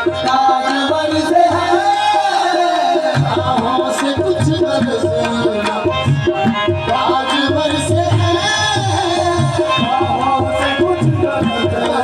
ताजवर से है राहों से कुछ बरसेना, ताजवर से है राहों से कुछ बरसेना।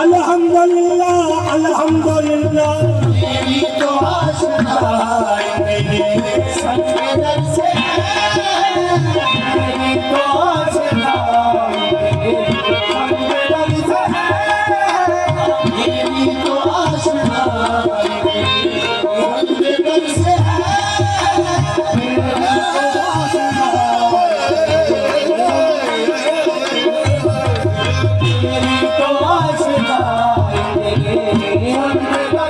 अल्हम्दुलिल्लाह अल्हम्दुलिल्लाह मेरी तो आशना मेरे संग के दर से है, मेरी तो आशना मेरे संग के दर से है, मेरी तो आशना मेरे संग के दर से है, मेरी तो आशना मेरी तो आशना।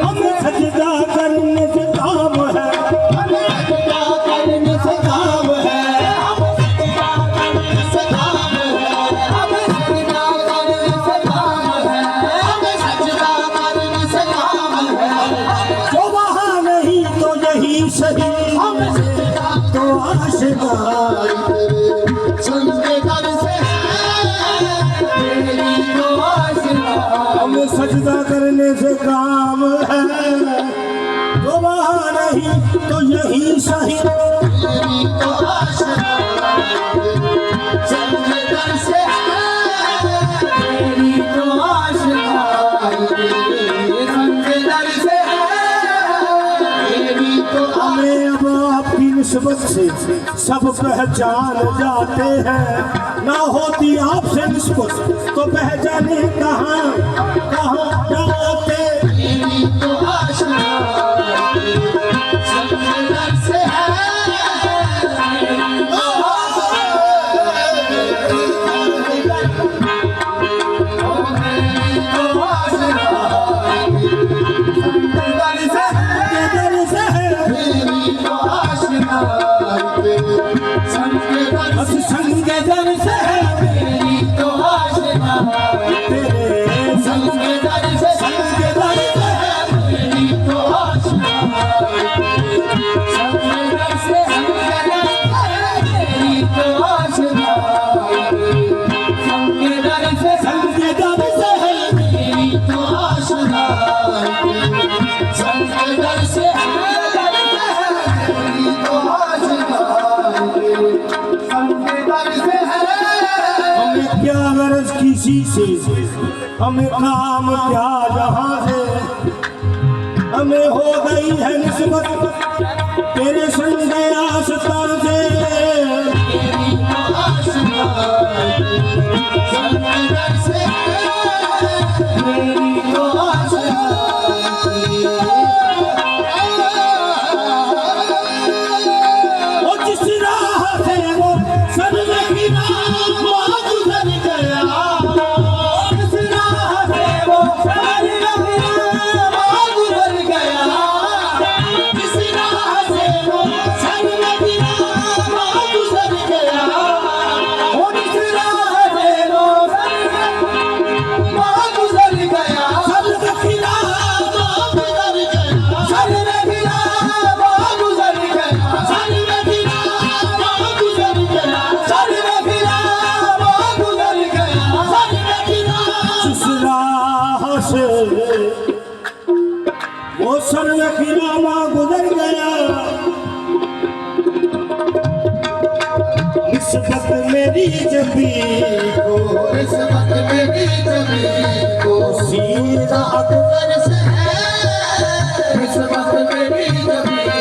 हमें सजदा करने से काम है, हमें सजदा करने से काम है, हमें सजदा करने से काम है, हमें सजदा करने से काम है, हमें सजदा करने से काम है। जो वहाँ नहीं तो यही सही, हमें सजदा तो आशिका सुनके दर से है, मेरी तो आशना हमें सजदा करने से काम है, जो वहाँ नहीं तो यही सही। मेरी तो आशना सुनके दर से है, मेरी तो आशना सुनके दर से है, मेरी तो हमें अब आपकी निस्बत से सब पहचान जाते हैं, ना होती आपसे निस्बत तो पहचाने कहाँ कहाँ जाते। मेरी तो आशना सुनके दर से है, मेरी तो संग दर से मेरी तो आशना तेरे संग दर से है, मेरी तो आशना संग दर से है, मेरी तो आशना संग दर से है, मेरी तो आशना संग दर से है, मेरी तो आशना संग दर से है। हमें क्या गरज किसी से, हमें काम क्या जहाँ से, हमें हो गई है निस्बत तेरे संग आस्था से। मेरी तो आशना संग दर से है, मेरी तो आशना वो जिस राह से वो सनम की राह गुजर गया, जिस राह से वो सनम की राह गुजर गया, जिस राह से वो सनम की राह निस्बत मेरी जबी को, निस्बत मेरी जमीन को सीधा अकबर से है, निस्बत मेरी जमीन